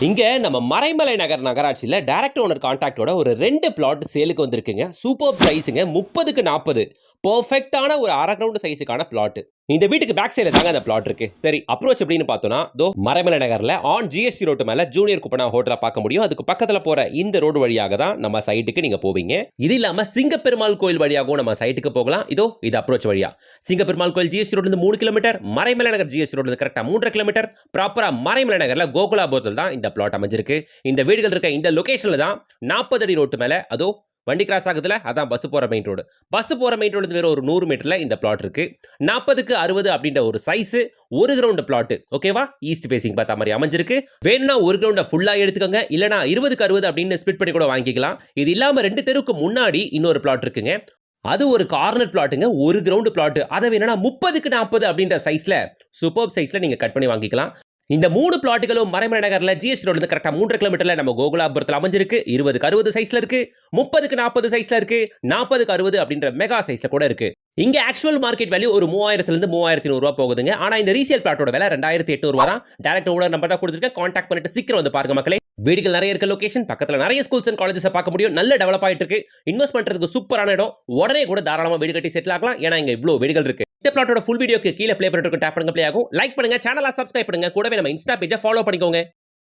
இங்க நம்ம மறைமலை நகர் நகராட்சியில direct owner கான்டாக்டோட ஒரு 2 பிளாட் சேலுக்கு வந்திருக்குங்க. சூப்பர் சைஸுங்க. 30க்கு 40. பெர்ஃபெக்ட்டான ஒரு அரை கிரவுண்ட் சைஸுக்கான பிளாட். இந்த வீட்டுக்கு பேக் சைடுல தாங்க அந்த பிளாட் இருக்கு. சரி, அப்ரோச் எப்படின்னு பார்த்தோம்னா, மறைமலை நகர்ல ஆன் ஜிஎஸ்டி ரோட் மேல ஜூனியர் குப்பனா ஹோட்டல பார்க்க முடியும். அதுக்கு பக்கத்துல போற இந்த ரோடு வழியாக தான் நம்ம சைட்டுக்கு நீங்க போவீங்க. இது இல்லாம சிங்கப்பெருமாள் கோயில் வழியாகவும் நம்ம சைட்டுக்கு போகலாம். இது அப்ரோச் வழியா. சிங்கப்பெருமாள் கோயில் ஜிஎஸ்டி ரோட்ல இருந்து 3 கிலோமீட்டர், மறைமலை நகர் ஜிஎஸ்டி ரோட்ல இருந்து கரெக்ட்டா 3 கிலோமீட்டர். ப்ராப்பரா மறைமலை நகர்ல கோகுலாபுரத்துல தான் இந்த பிளாட் அமைஞ்சிருக்கு. இந்த வீடுகள் இருக்க இந்த லொகேஷன்ல தான் 40 அடி ரோட்டு மேல வண்டி கிராஸ் ஆகுதுல, அதான் பஸ் போற மெயின் ரோடு. பஸ் போற மெயின் ரோடு வேற ஒரு 100 மீட்டர்ல இந்த பிளாட் இருக்கு. 40க்கு 60 அப்படின்ற ஒரு சைஸ், ஒரு கிரவுண்ட் பிளாட். ஓகேவா? ஈஸ்ட் ஃபேசிங் பார்த்த மாதிரி அமைஞ்சிருக்கு. வேணும்னா ஒரு கிரவுண்ட ஃபுல்லா எடுத்துக்கோங்க. இல்லனா 20க்கு 60 அப்படின்னு ஸ்பிளிட் பண்ணி கூட வாங்கிக்கலாம். இது இல்லாம 2 தெருவுக்கு முன்னாடி இன்னொரு பிளாட் இருக்குங்க. அது ஒரு கார்னர் பிளாட்டுங்க. ஒரு கிரவுண்ட் பிளாட். அதை வேணும்னா 30க்கு 40 அப்படின்ற சைஸ்ல சூப்பர் சைஸ்ல நீங்க கட் பண்ணி வாங்கிக்கலாம். இந்த 3 பிளாட்டுகளும் மறைமலை நகர்ல ஜிஎஸ்டி ரோட்ல கரெக்டா 3 கிலோமீட்டர்ல நம்ம கோகுலாபுரத்துல அமைஞ்சிருக்கு. 20க்கு 60 சைஸ்ல இருக்கு, 30க்கு 40 சைஸ்ல இருக்கு, 40க்கு 60 அப்படின்ற மெகா சைஸ்ல கூட இருக்கு. இங்க ஆக்சுவல் மார்க்கெட் வேல்யூ ஒரு 3000 இருந்து 3100 ரூபாய் போகுதுங்க. ஆனா இந்த ரீசேல் பிளாட்டோட விலை 2800 ரூபாய் தான். டைரக்ட் ஓனர் நம்பர் தான் கொடுத்திருக்கேன். கான்டாக்ட் பண்ணிட்டு சீக்கிரம் வந்து பாருங்க மக்களே. வீடுகள் நிறைய இருக்க லொகேஷன், பக்கத்துல நிறைய ஸ்கூல்ஸ் அண்ட் காலேஜஸ் பார்க்க முடியும். நல்ல டெவலப் ஆயிட்டு இருக்கு. இன்வெஸ்ட் பண்றதுக்கு சூப்பரான இடம். உடனே கூட தாராளமா வீடு கட்டி செட்டில் ஆகலாம். ஏன்னா இங்க இவ்ளோ வீடுகள் இருக்கு. இந்த பிளாட்டோட ஃபுல் வீடியோக்கு கீழே ப்ளே பண்ணிட்டு டேப் பண்ணுங்க, ப்ளே ஆகும். லைக் பண்ணுங்க, சேனலை சப்ஸ்கிரைப் பண்ணுங்க. கூடவே நம்ம இன்ஸ்டா பேஜை ஃபாலோ பண்ணிக்கோங்க.